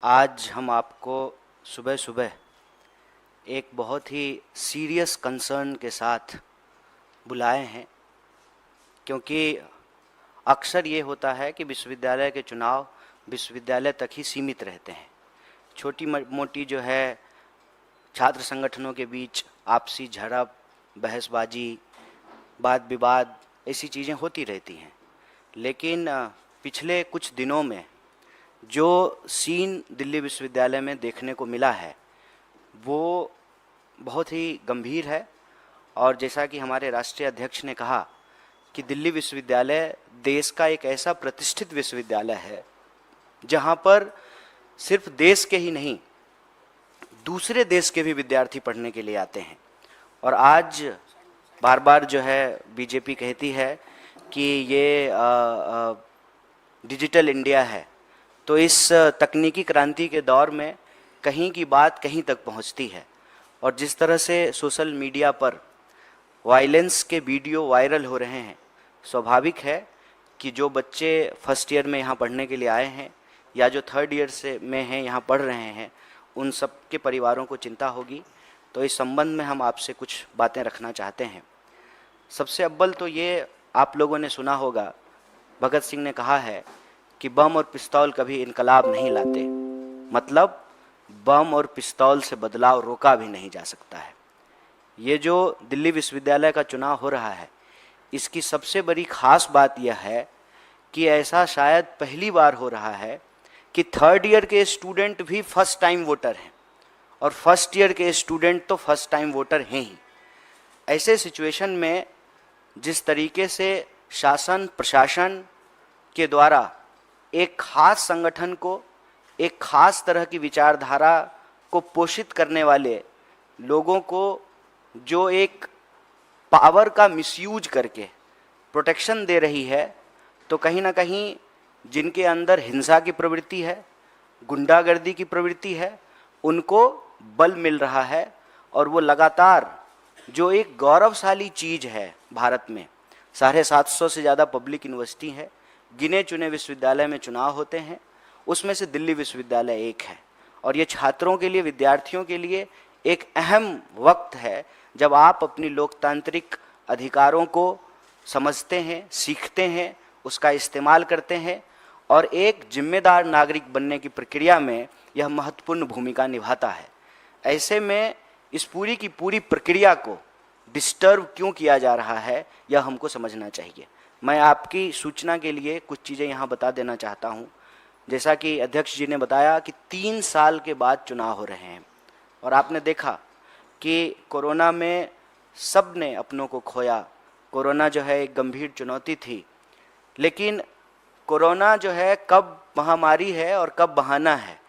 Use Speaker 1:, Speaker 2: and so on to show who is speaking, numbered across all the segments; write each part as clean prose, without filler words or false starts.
Speaker 1: आज हम आपको सुबह सुबह एक बहुत ही सीरियस कंसर्न के साथ बुलाए हैं, क्योंकि अक्सर ये होता है कि विश्वविद्यालय के चुनाव विश्वविद्यालय तक ही सीमित रहते हैं। छोटी मोटी जो है छात्र संगठनों के बीच आपसी झड़प, बहसबाजी, वाद विवाद, ऐसी चीज़ें होती रहती हैं। लेकिन पिछले कुछ दिनों में जो सीन दिल्ली विश्वविद्यालय में देखने को मिला है वो बहुत ही गंभीर है। और जैसा कि हमारे राष्ट्रीय अध्यक्ष ने कहा कि दिल्ली विश्वविद्यालय देश का एक ऐसा प्रतिष्ठित विश्वविद्यालय है जहां पर सिर्फ देश के ही नहीं, दूसरे देश के भी विद्यार्थी पढ़ने के लिए आते हैं। और आज बार बार जो है बीजेपी कहती है कि ये डिजिटल इंडिया है, तो इस तकनीकी क्रांति के दौर में कहीं की बात कहीं तक पहुंचती है। और जिस तरह से सोशल मीडिया पर वायलेंस के वीडियो वायरल हो रहे हैं, स्वाभाविक है कि जो बच्चे फर्स्ट ईयर में यहाँ पढ़ने के लिए आए हैं या जो थर्ड ईयर से में हैं यहाँ पढ़ रहे हैं, उन सब के परिवारों को चिंता होगी। तो इस संबंध में हम आपसे कुछ बातें रखना चाहते हैं। सबसे अव्वल तो ये आप लोगों ने सुना होगा, भगत सिंह ने कहा है कि बम और पिस्तौल कभी इनकलाब नहीं लाते, मतलब बम और पिस्तौल से बदलाव रोका भी नहीं जा सकता है। ये जो दिल्ली विश्वविद्यालय का चुनाव हो रहा है, इसकी सबसे बड़ी खास बात यह है कि ऐसा शायद पहली बार हो रहा है कि थर्ड ईयर के स्टूडेंट भी फर्स्ट टाइम वोटर हैं और फर्स्ट ईयर के स्टूडेंट तो फर्स्ट टाइम वोटर हैं ही। ऐसे सिचुएशन में जिस तरीके से शासन प्रशासन के द्वारा एक खास संगठन को, एक खास तरह की विचारधारा को पोषित करने वाले लोगों को जो एक पावर का मिसयूज करके प्रोटेक्शन दे रही है, तो कहीं ना कहीं जिनके अंदर हिंसा की प्रवृत्ति है, गुंडागर्दी की प्रवृत्ति है, उनको बल मिल रहा है। और वो लगातार जो एक गौरवशाली चीज़ है भारत में, 750 से ज़्यादा पब्लिक यूनिवर्सिटी है, गिने चुने विश्वविद्यालय में चुनाव होते हैं, उसमें से दिल्ली विश्वविद्यालय एक है। और ये छात्रों के लिए, विद्यार्थियों के लिए एक अहम वक्त है जब आप अपनी लोकतांत्रिक अधिकारों को समझते हैं, सीखते हैं, उसका इस्तेमाल करते हैं और एक जिम्मेदार नागरिक बनने की प्रक्रिया में यह महत्वपूर्ण भूमिका निभाता है। ऐसे में इस पूरी की पूरी प्रक्रिया को डिस्टर्ब क्यों किया जा रहा है, यह हमको समझना चाहिए। मैं आपकी सूचना के लिए कुछ चीज़ें यहाँ बता देना चाहता हूँ। जैसा कि अध्यक्ष जी ने बताया कि 3 साल के बाद चुनाव हो रहे हैं और आपने देखा कि कोरोना में सब ने अपनों को खोया। कोरोना जो है एक गंभीर चुनौती थी, लेकिन कोरोना जो है कब महामारी है और कब बहाना है,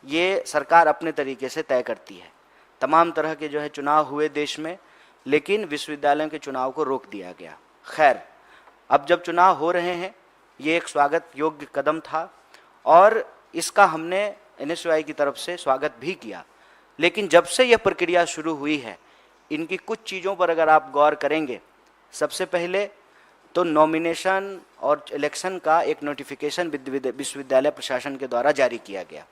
Speaker 1: ये सरकार अपने तरीके से तय करती है। तमाम तरह के जो है चुनाव हुए देश में, लेकिन विश्वविद्यालयों के चुनाव को रोक दिया गया। खैर, अब जब चुनाव हो रहे हैं, ये एक स्वागत योग्य कदम था और इसका हमने NSUI की तरफ से स्वागत भी किया। लेकिन जब से यह प्रक्रिया शुरू हुई है, इनकी कुछ चीज़ों पर अगर आप गौर करेंगे, सबसे पहले तो नॉमिनेशन और इलेक्शन का एक नोटिफिकेशन विश्वविद्यालय प्रशासन के द्वारा जारी किया गया,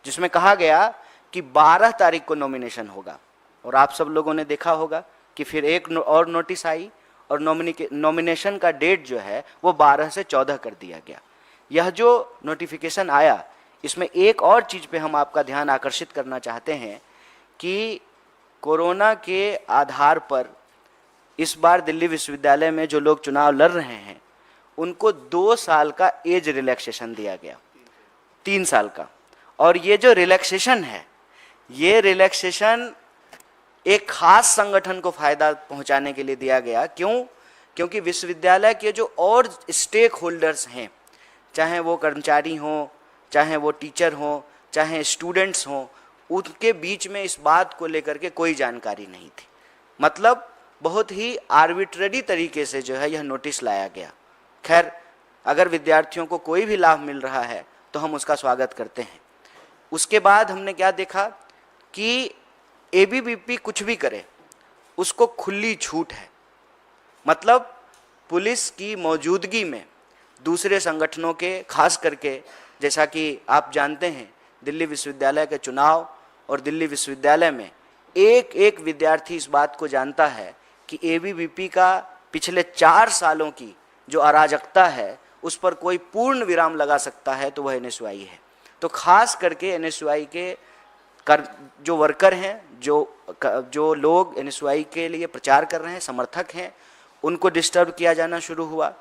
Speaker 1: जिसमें कहा गया कि 12 तारीख को नॉमिनेशन होगा। और आप सब लोगों ने देखा होगा कि फिर एक और नोटिस आई और नॉमिनेशन का डेट जो है वो 12 से 14 कर दिया गया। यह जो नोटिफिकेशन आया, इसमें एक और चीज़ पे हम आपका ध्यान आकर्षित करना चाहते हैं कि कोरोना के आधार पर इस बार दिल्ली विश्वविद्यालय में जो लोग चुनाव लड़ रहे हैं, उनको 2 साल का एज रिलैक्सेशन दिया गया, 3 साल का। और ये जो रिलैक्सेशन है, ये रिलैक्सेशन एक खास संगठन को फायदा पहुंचाने के लिए दिया गया। क्यों? क्योंकि विश्वविद्यालय के जो और स्टेक होल्डर्स हैं, चाहे वो कर्मचारी हों, चाहे वो टीचर हों, चाहे स्टूडेंट्स हों, उनके बीच में इस बात को लेकर के कोई जानकारी नहीं थी। मतलब बहुत ही आर्बिट्रेरी तरीके से जो है यह नोटिस लाया गया। खैर, अगर विद्यार्थियों को कोई भी लाभ मिल रहा है तो हम उसका स्वागत करते हैं। उसके बाद हमने क्या देखा कि ABVP कुछ भी करे, उसको खुली छूट है। मतलब पुलिस की मौजूदगी में दूसरे संगठनों के, खास करके जैसा कि आप जानते हैं दिल्ली विश्वविद्यालय के चुनाव और दिल्ली विश्वविद्यालय में एक एक विद्यार्थी इस बात को जानता है कि एबीवीपी का पिछले 4 सालों की जो अराजकता है उस पर कोई पूर्ण विराम लगा सकता है तो वह एनएसयूआई है। तो खास करके एनएसयूआई के जो वर्कर हैं, जो लोग एनएसयूआई के लिए प्रचार कर रहे हैं, समर्थक हैं, उनको डिस्टर्ब किया जाना शुरू हुआ।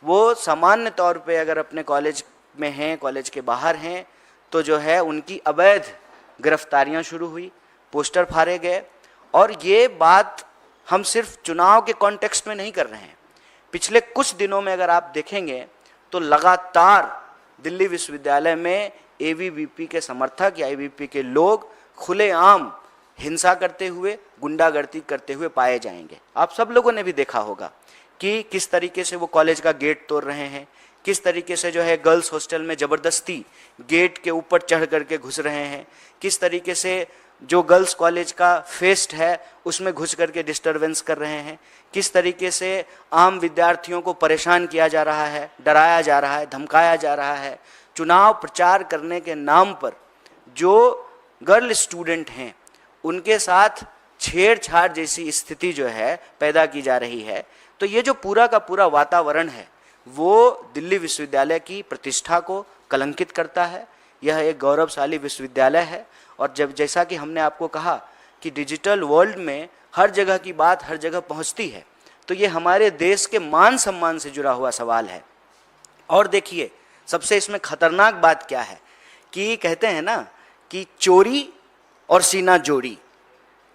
Speaker 1: वो सामान्य तौर पे अगर अपने कॉलेज में हैं, कॉलेज के बाहर हैं, तो जो है उनकी अवैध गिरफ्तारियां शुरू हुई, पोस्टर फाड़े गए। और ये बात हम सिर्फ चुनाव के कॉन्टेक्स्ट में नहीं कर रहे हैं। पिछले कुछ दिनों में अगर आप देखेंगे तो लगातार दिल्ली विश्वविद्यालय में एबीवीपी के समर्थक या एबीवीपी के लोग खुलेआम हिंसा करते हुए, गुंडागर्दी करते हुए पाए जाएंगे। आप सब लोगों ने भी देखा होगा कि किस तरीके से वो कॉलेज का गेट तोड़ रहे हैं, किस तरीके से जो है गर्ल्स हॉस्टल में ज़बरदस्ती गेट के ऊपर चढ़ करके घुस रहे हैं, किस तरीके से जो गर्ल्स कॉलेज का फेस्ट है उसमें घुस करके डिस्टरबेंस कर रहे हैं, किस तरीके से आम विद्यार्थियों को परेशान किया जा रहा है, डराया जा रहा है, धमकाया जा रहा है। चुनाव प्रचार करने के नाम पर जो गर्ल स्टूडेंट हैं उनके साथ छेड़छाड़ जैसी स्थिति जो है पैदा की जा रही है। तो ये जो पूरा का पूरा वातावरण है वो दिल्ली विश्वविद्यालय की प्रतिष्ठा को कलंकित करता है। यह एक गौरवशाली विश्वविद्यालय है और जैसा कि हमने आपको कहा कि डिजिटल वर्ल्ड में हर जगह की बात हर जगह पहुंचती है, तो ये हमारे देश के मान सम्मान से जुड़ा हुआ सवाल है। और देखिए सबसे इसमें खतरनाक बात क्या है कि कहते हैं ना कि चोरी और सीना जोड़ी,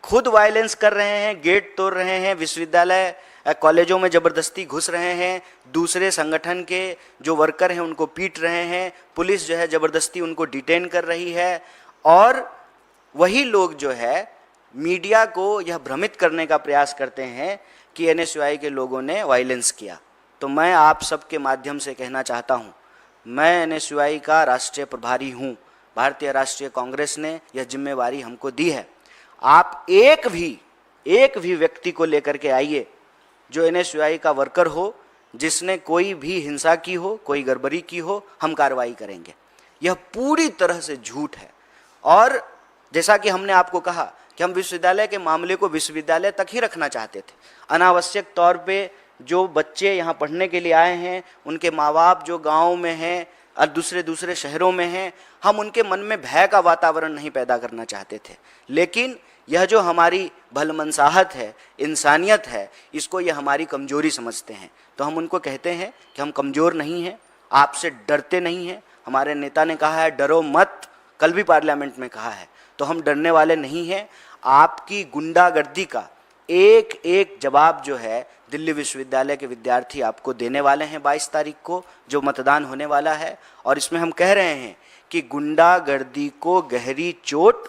Speaker 1: खुद वायलेंस कर रहे हैं, गेट तोड़ रहे हैं, विश्वविद्यालय कॉलेजों में ज़बरदस्ती घुस रहे हैं, दूसरे संगठन के जो वर्कर हैं उनको पीट रहे हैं, पुलिस जो है ज़बरदस्ती उनको डिटेन कर रही है। और वही लोग जो है मीडिया को यह भ्रमित करने का प्रयास करते हैं कि एनएसयूआई के लोगों ने वायलेंस किया। तो मैं आप सबके माध्यम से कहना चाहता हूँ, मैं एनएसयूआई का राष्ट्रीय प्रभारी हूँ। भारतीय राष्ट्रीय कांग्रेस ने यह जिम्मेवारी हमको दी है। आप एक भी व्यक्ति को लेकर के आइए जो एनएसयूआई का वर्कर हो, जिसने कोई भी हिंसा की हो, कोई गड़बड़ी की हो, हम कार्रवाई करेंगे। यह पूरी तरह से झूठ है। और जैसा कि हमने आपको कहा कि हम विश्वविद्यालय के मामले को विश्वविद्यालय तक ही रखना चाहते थे। अनावश्यक तौर पे जो बच्चे यहाँ पढ़ने के लिए आए हैं, उनके माँ बाप जो गाँव में हैं और दूसरे शहरों में हैं, हम उनके मन में भय का वातावरण नहीं पैदा करना चाहते थे। लेकिन यह जो हमारी भलमनसाहत है, इंसानियत है, इसको यह हमारी कमजोरी समझते हैं। तो हम उनको कहते हैं कि हम कमज़ोर नहीं हैं, आपसे डरते नहीं हैं। हमारे नेता ने कहा है डरो मत, कल भी पार्लियामेंट में कहा है, तो हम डरने वाले नहीं हैं। आपकी गुंडागर्दी का एक एक जवाब जो है दिल्ली विश्वविद्यालय के विद्यार्थी आपको देने वाले हैं 22 तारीख को जो मतदान होने वाला है। और इसमें हम कह रहे हैं कि गुंडागर्दी को गहरी चोट,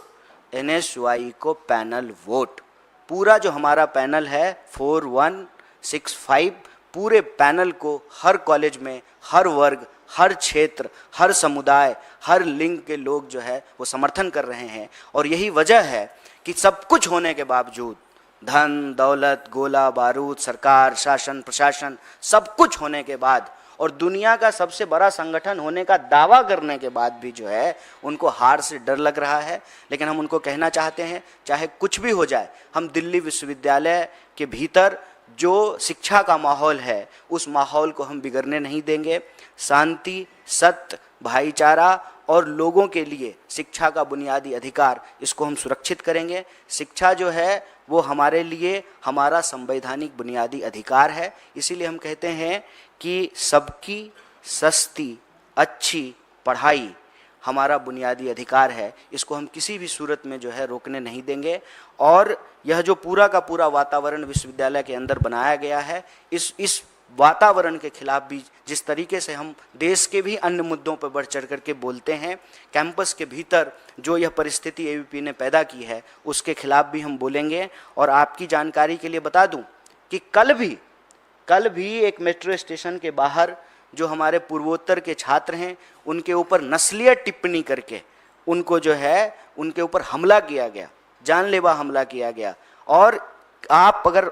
Speaker 1: एनएसयूआई को पैनल वोट। पूरा जो हमारा पैनल है 4165, पूरे पैनल को हर कॉलेज में, हर वर्ग, हर क्षेत्र, हर समुदाय, हर लिंग के लोग जो है वो समर्थन कर रहे हैं। और यही वजह है कि सब कुछ होने के बावजूद, धन दौलत, गोला बारूद, सरकार, शासन, प्रशासन, सब कुछ होने के बाद और दुनिया का सबसे बड़ा संगठन होने का दावा करने के बाद भी जो है उनको हार से डर लग रहा है। लेकिन हम उनको कहना चाहते हैं, चाहे कुछ भी हो जाए, हम दिल्ली विश्वविद्यालय के भीतर जो शिक्षा का माहौल है उस माहौल को हम बिगड़ने नहीं देंगे। शांति, सत्य, भाईचारा और लोगों के लिए शिक्षा का बुनियादी अधिकार, इसको हम सुरक्षित करेंगे। शिक्षा जो है वो हमारे लिए हमारा संवैधानिक बुनियादी अधिकार है। इसीलिए हम कहते हैं कि सबकी सस्ती अच्छी पढ़ाई हमारा बुनियादी अधिकार है। इसको हम किसी भी सूरत में जो है रोकने नहीं देंगे। और यह जो पूरा का पूरा वातावरण विश्वविद्यालय के अंदर बनाया गया है, इस वातावरण के खिलाफ भी जिस तरीके से हम देश के भी अन्य मुद्दों पर बढ़ चढ़ करके बोलते हैं, कैंपस के भीतर जो यह परिस्थिति एबीवीपी ने पैदा की है उसके खिलाफ भी हम बोलेंगे। और आपकी जानकारी के लिए बता दूं कि कल भी एक मेट्रो स्टेशन के बाहर जो हमारे पूर्वोत्तर के छात्र हैं उनके ऊपर नस्लीय टिप्पणी करके उनको जो है उनके ऊपर हमला किया गया, जानलेवा हमला किया गया। और आप अगर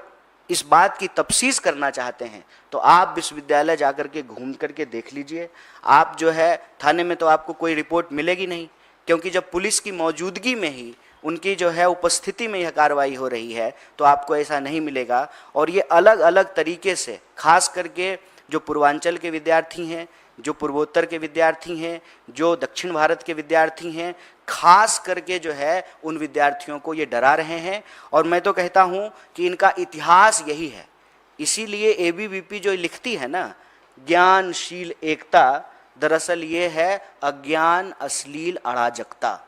Speaker 1: इस बात की तफ्सीस करना चाहते हैं तो आप विश्वविद्यालय जाकर के घूम करके देख लीजिए। आप जो है थाने में तो आपको कोई रिपोर्ट मिलेगी नहीं, क्योंकि जब पुलिस की मौजूदगी में ही, उनकी जो है उपस्थिति में यह कार्रवाई हो रही है, तो आपको ऐसा नहीं मिलेगा। और ये अलग अलग तरीके से, खास करके जो पूर्वांचल के विद्यार्थी हैं, जो पूर्वोत्तर के विद्यार्थी हैं, जो दक्षिण भारत के विद्यार्थी हैं, खास करके जो है उन विद्यार्थियों को ये डरा रहे हैं। और मैं तो कहता हूँ कि इनका इतिहास यही है। इसीलिए एबीवीपी जो लिखती है ना, ज्ञानशील एकता, दरअसल ये है अज्ञान अश्लील अराजकता।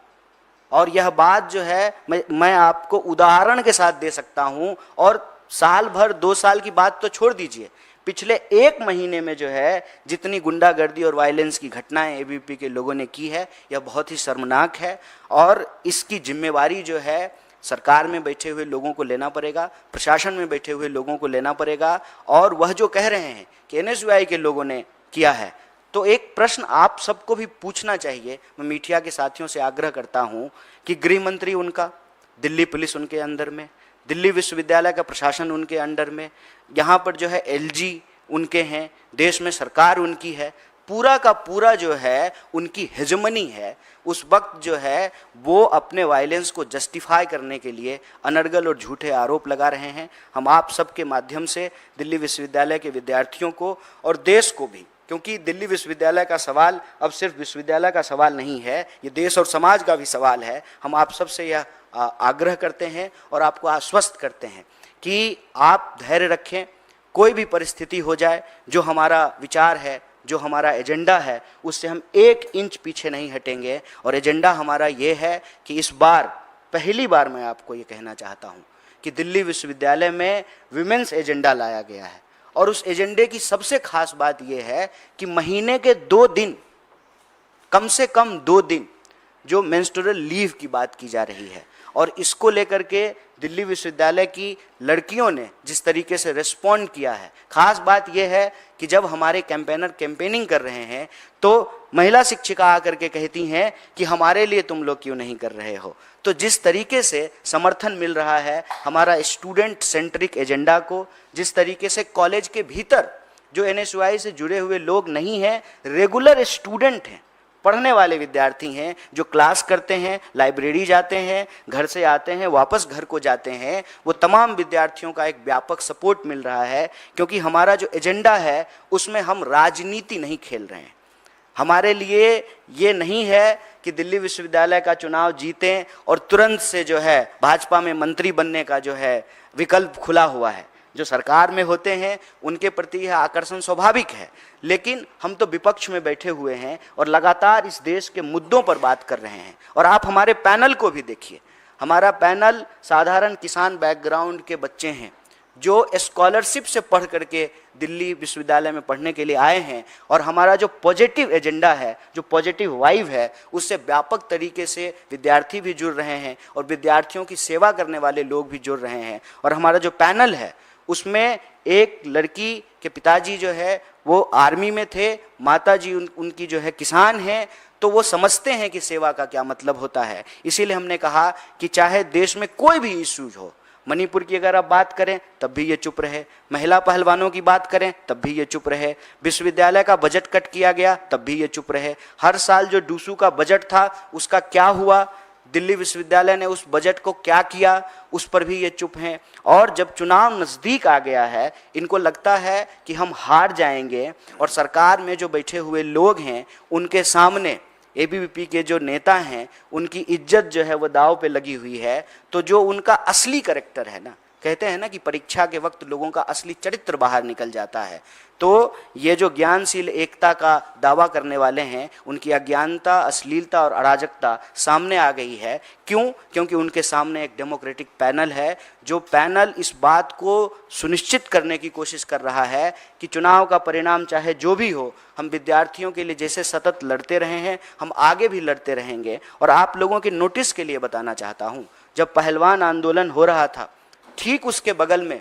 Speaker 1: और यह बात जो है मैं आपको उदाहरण के साथ दे सकता हूँ। और साल भर 2 साल की बात तो छोड़ दीजिए, पिछले 1 महीने में जो है जितनी गुंडागर्दी और वायलेंस की घटनाएं एबीवीपी के लोगों ने की है, यह बहुत ही शर्मनाक है। और इसकी जिम्मेवारी जो है सरकार में बैठे हुए लोगों को लेना पड़ेगा, प्रशासन में बैठे हुए लोगों को लेना पड़ेगा। और वह जो कह रहे हैं कि एनएसयूआई के लोगों ने किया है, तो एक प्रश्न आप सबको भी पूछना चाहिए। मैं मीडिया के साथियों से आग्रह करता हूं कि गृह मंत्री उनका, दिल्ली पुलिस उनके अंदर में, दिल्ली विश्वविद्यालय का प्रशासन उनके अंडर में, यहाँ पर जो है एलजी उनके हैं, देश में सरकार उनकी है, पूरा का पूरा जो है उनकी हेजमनी है। उस वक्त जो है वो अपने वायलेंस को जस्टिफाई करने के लिए अनर्गल और झूठे आरोप लगा रहे हैं। हम आप सबके माध्यम से दिल्ली विश्वविद्यालय के विद्यार्थियों को और देश को भी, क्योंकि दिल्ली विश्वविद्यालय का सवाल अब सिर्फ विश्वविद्यालय का सवाल नहीं है, ये देश और समाज का भी सवाल है। हम आप सबसे यह आग्रह करते हैं और आपको आश्वस्त करते हैं कि आप धैर्य रखें। कोई भी परिस्थिति हो जाए, जो हमारा विचार है, जो हमारा एजेंडा है, उससे हम 1 इंच पीछे नहीं हटेंगे। और एजेंडा हमारा ये है कि इस बार, पहली बार मैं आपको ये कहना चाहता हूँ कि दिल्ली विश्वविद्यालय में विमेंस एजेंडा लाया गया है। और उस एजेंडे की सबसे खास बात यह है कि महीने के 2 दिन, कम से कम 2 दिन जो मेंस्ट्रुअल लीव की बात की जा रही है, और इसको लेकर के दिल्ली विश्वविद्यालय की लड़कियों ने जिस तरीके से रिस्पॉन्ड किया है। खास बात यह है कि जब हमारे कैंपेनर कैंपेनिंग कर रहे हैं तो महिला शिक्षिका आकर के कहती हैं कि हमारे लिए तुम लोग क्यों नहीं कर रहे हो। तो जिस तरीके से समर्थन मिल रहा है हमारा स्टूडेंट सेंट्रिक एजेंडा को, जिस तरीके से कॉलेज के भीतर जो एनएसयूआई से जुड़े हुए लोग नहीं हैं, रेगुलर स्टूडेंट हैं, पढ़ने वाले विद्यार्थी हैं, जो क्लास करते हैं, लाइब्रेरी जाते हैं, घर से आते हैं, वापस घर को जाते हैं, वो तमाम विद्यार्थियों का एक व्यापक सपोर्ट मिल रहा है। क्योंकि हमारा जो एजेंडा है उसमें हम राजनीति नहीं खेल रहे हैं। हमारे लिए ये नहीं है कि दिल्ली विश्वविद्यालय का चुनाव जीतें और तुरंत से जो है भाजपा में मंत्री बनने का जो है विकल्प खुला हुआ है। जो सरकार में होते हैं उनके प्रति यह आकर्षण स्वाभाविक है, लेकिन हम तो विपक्ष में बैठे हुए हैं और लगातार इस देश के मुद्दों पर बात कर रहे हैं। और आप हमारे पैनल को भी देखिए, हमारा पैनल साधारण किसान बैकग्राउंड के बच्चे हैं जो स्कॉलरशिप से पढ़ करके दिल्ली विश्वविद्यालय में पढ़ने के लिए आए हैं। और हमारा जो पॉजिटिव एजेंडा है, जो पॉजिटिव वाइब है, उससे व्यापक तरीके से विद्यार्थी भी जुड़ रहे हैं और विद्यार्थियों की सेवा करने वाले लोग भी जुड़ रहे हैं। और हमारा जो पैनल है उसमें एक लड़की के पिताजी जो है वो आर्मी में थे, माताजी उनकी जो है किसान हैं, तो वो समझते हैं कि सेवा का क्या मतलब होता है। इसीलिए हमने कहा कि चाहे देश में कोई भी इश्यूज हो, मणिपुर की अगर आप बात करें तब भी ये चुप रहे, महिला पहलवानों की बात करें तब भी ये चुप रहे, विश्वविद्यालय का बजट कट किया गया तब भी ये चुप रहे, हर साल जो डूसू का बजट था उसका क्या हुआ, दिल्ली विश्वविद्यालय ने उस बजट को क्या किया, उस पर भी ये चुप हैं। और जब चुनाव नज़दीक आ गया है, इनको लगता है कि हम हार जाएंगे और सरकार में जो बैठे हुए लोग हैं उनके सामने एबीवीपी के जो नेता हैं उनकी इज्जत जो है वो दांव पे लगी हुई है। तो जो उनका असली कैरेक्टर है ना, कहते हैं ना कि परीक्षा के वक्त लोगों का असली चरित्र बाहर निकल जाता है, तो ये जो ज्ञानशील एकता का दावा करने वाले हैं उनकी अज्ञानता, अश्लीलता और अराजकता सामने आ गई है। क्यों? क्योंकि उनके सामने एक डेमोक्रेटिक पैनल है, जो पैनल इस बात को सुनिश्चित करने की कोशिश कर रहा है कि चुनाव का परिणाम चाहे जो भी हो, हम विद्यार्थियों के लिए जैसे सतत लड़ते रहे हैं हम आगे भी लड़ते रहेंगे। और आप लोगों के नोटिस के लिए बताना चाहता हूँ, जब पहलवान आंदोलन हो रहा था ठीक उसके बगल में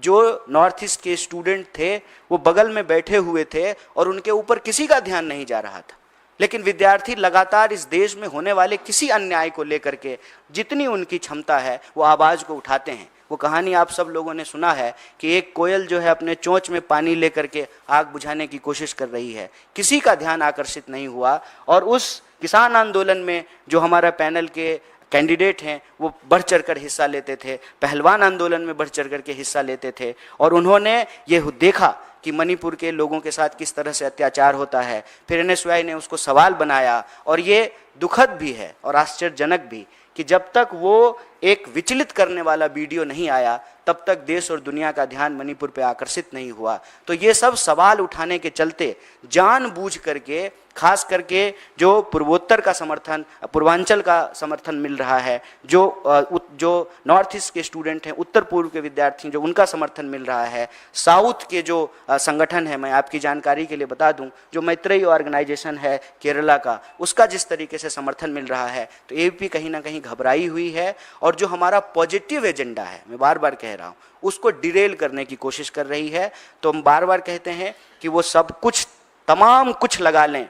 Speaker 1: जो नॉर्थ ईस्ट के स्टूडेंट थे वो बगल में बैठे हुए थे और उनके ऊपर किसी का ध्यान नहीं जा रहा था। लेकिन विद्यार्थी लगातार इस देश में होने वाले किसी अन्याय को लेकर के जितनी उनकी क्षमता है वो आवाज़ को उठाते हैं। वो कहानी आप सब लोगों ने सुना है कि एक कोयल जो है अपने चोंच में पानी लेकर के आग बुझाने की कोशिश कर रही है, किसी का ध्यान आकर्षित नहीं हुआ और उस किसान आंदोलन में जो हमारा पैनल के कैंडिडेट हैं वो बढ़ चढ़कर हिस्सा लेते थे, पहलवान आंदोलन में बढ़ चढ़कर के हिस्सा लेते थे, और उन्होंने ये देखा कि मणिपुर के लोगों के साथ किस तरह से अत्याचार होता है। फिर एनएसयूआई ने उसको सवाल बनाया, और ये दुखद भी है और आश्चर्यजनक भी कि जब तक वो एक विचलित करने वाला वीडियो नहीं आया तब तक देश और दुनिया का ध्यान मणिपुर पे आकर्षित नहीं हुआ। तो ये सब सवाल उठाने के चलते जानबूझ करके, खास करके जो पूर्वोत्तर का समर्थन, पूर्वांचल का समर्थन मिल रहा है, जो नॉर्थ ईस्ट के स्टूडेंट हैं, उत्तर पूर्व के विद्यार्थी जो उनका समर्थन मिल रहा है, साउथ के जो संगठन है, मैं आपकी जानकारी के लिए बता दूं, जो मैत्रेयी ऑर्गेनाइजेशन है केरला का, उसका जिस तरीके से समर्थन मिल रहा है, तो एबीपी कहीं ना कहीं घबराई हुई है और जो हमारा पॉजिटिव एजेंडा है, मैं बार बार कह रहा हूँ, उसको डिरेल करने की कोशिश कर रही है। तो हम बार बार कहते हैं कि वो सब कुछ, तमाम कुछ लगा लें,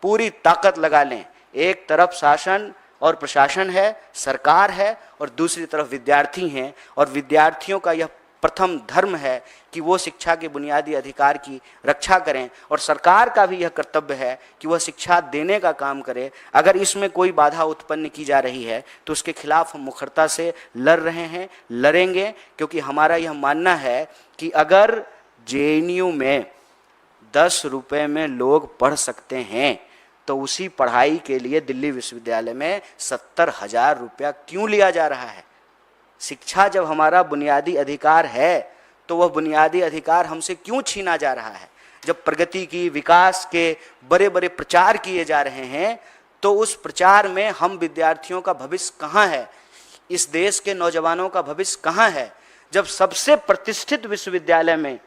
Speaker 1: पूरी ताकत लगा लें। एक तरफ शासन और प्रशासन है, सरकार है, और दूसरी तरफ विद्यार्थी हैं, और विद्यार्थियों का यह प्रथम धर्म है कि वो शिक्षा के बुनियादी अधिकार की रक्षा करें, और सरकार का भी यह कर्तव्य है कि वह शिक्षा देने का काम करे। अगर इसमें कोई बाधा उत्पन्न की जा रही है तो उसके खिलाफ हम मुखरता से लड़ रहे हैं, लड़ेंगे, क्योंकि हमारा यह मानना है कि अगर जेएनयू में 10 रुपये में लोग पढ़ सकते हैं तो उसी पढ़ाई के लिए दिल्ली विश्वविद्यालय में 70,000 रुपया क्यों लिया जा रहा है? शिक्षा जब हमारा बुनियादी अधिकार है तो वह बुनियादी अधिकार हमसे क्यों छीना जा रहा है? जब प्रगति की, विकास के बड़े बड़े प्रचार किए जा रहे हैं तो उस प्रचार में हम विद्यार्थियों का भविष्य कहाँ है? इस देश के नौजवानों का भविष्य कहाँ है? जब सबसे प्रतिष्ठित विश्वविद्यालय में,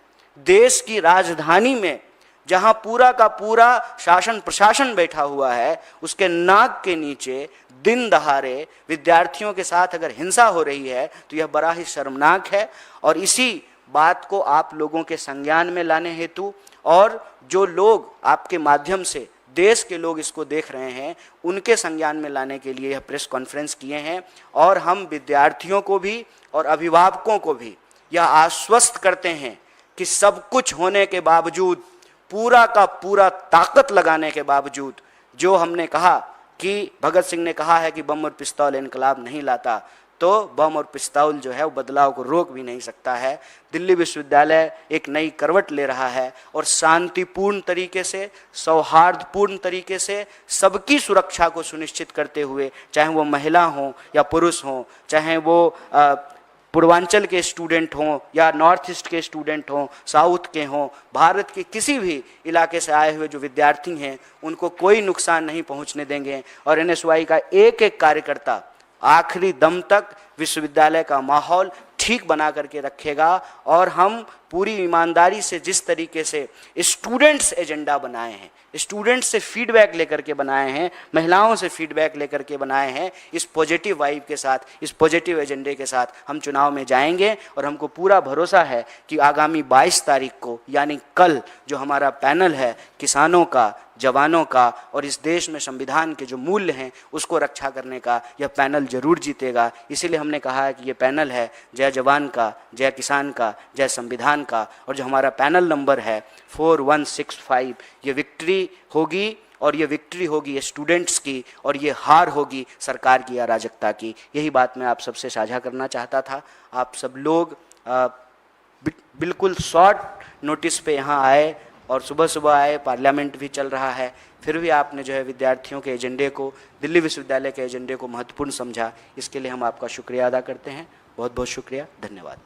Speaker 1: देश की राजधानी में, जहां पूरा का पूरा शासन प्रशासन बैठा हुआ है, उसके नाक के नीचे दिन दहाड़े विद्यार्थियों के साथ अगर हिंसा हो रही है तो यह बड़ा ही शर्मनाक है। और इसी बात को आप लोगों के संज्ञान में लाने हेतु, और जो लोग आपके माध्यम से देश के लोग इसको देख रहे हैं, उनके संज्ञान में लाने के लिए यह प्रेस कॉन्फ्रेंस किए हैं। और हम विद्यार्थियों को भी और अभिभावकों को भी यह आश्वस्त करते हैं कि सब कुछ होने के बावजूद, पूरा का पूरा ताकत लगाने के बावजूद, जो हमने कहा कि भगत सिंह ने कहा है कि बम और पिस्तौल इनकलाब नहीं लाता, तो बम और पिस्तौल जो है वो बदलाव को रोक भी नहीं सकता है। दिल्ली विश्वविद्यालय एक नई करवट ले रहा है और शांतिपूर्ण तरीके से, सौहार्दपूर्ण तरीके से सबकी सुरक्षा को सुनिश्चित करते हुए, चाहे वो महिला हो या पुरुष हो, चाहे वो पूर्वांचल के स्टूडेंट हों या नॉर्थ ईस्ट के स्टूडेंट हों, साउथ के हों, भारत के किसी भी इलाके से आए हुए जो विद्यार्थी हैं, उनको कोई नुकसान नहीं पहुंचने देंगे। और एनएसयूआई का एक एक कार्यकर्ता आखिरी दम तक विश्वविद्यालय का माहौल ठीक बना करके रखेगा। और हम पूरी ईमानदारी से जिस तरीके से स्टूडेंट्स एजेंडा बनाए हैं, स्टूडेंट्स से फीडबैक लेकर के बनाए हैं, महिलाओं से फीडबैक लेकर के बनाए हैं, इस पॉजिटिव वाइब के साथ, इस पॉजिटिव एजेंडे के साथ हम चुनाव में जाएंगे। और हमको पूरा भरोसा है कि आगामी 22 तारीख को, यानी कल, जो हमारा पैनल है किसानों का, जवानों का और इस देश में संविधान के जो मूल्य हैं उसको रक्षा करने का, यह पैनल जरूर जीतेगा। इसीलिए हमने कहा है कि ये पैनल है जय जवान का, जय किसान का, जय संविधान का। और जो हमारा पैनल नंबर है 4165, ये विक्ट्री होगी, और ये विक्ट्री होगी ये स्टूडेंट्स की, और ये हार होगी सरकार की अराजकता की। यही बात मैं आप सबसे साझा करना चाहता था। आप सब लोग बिल्कुल शॉर्ट नोटिस पे यहाँ आए और सुबह सुबह आए, पार्लियामेंट भी चल रहा है, फिर भी आपने जो है विद्यार्थियों के एजेंडे को, दिल्ली विश्वविद्यालय के एजेंडे को महत्वपूर्ण समझा। इसके लिए हम आपका शुक्रिया अदा करते हैं। बहुत बहुत शुक्रिया, धन्यवाद।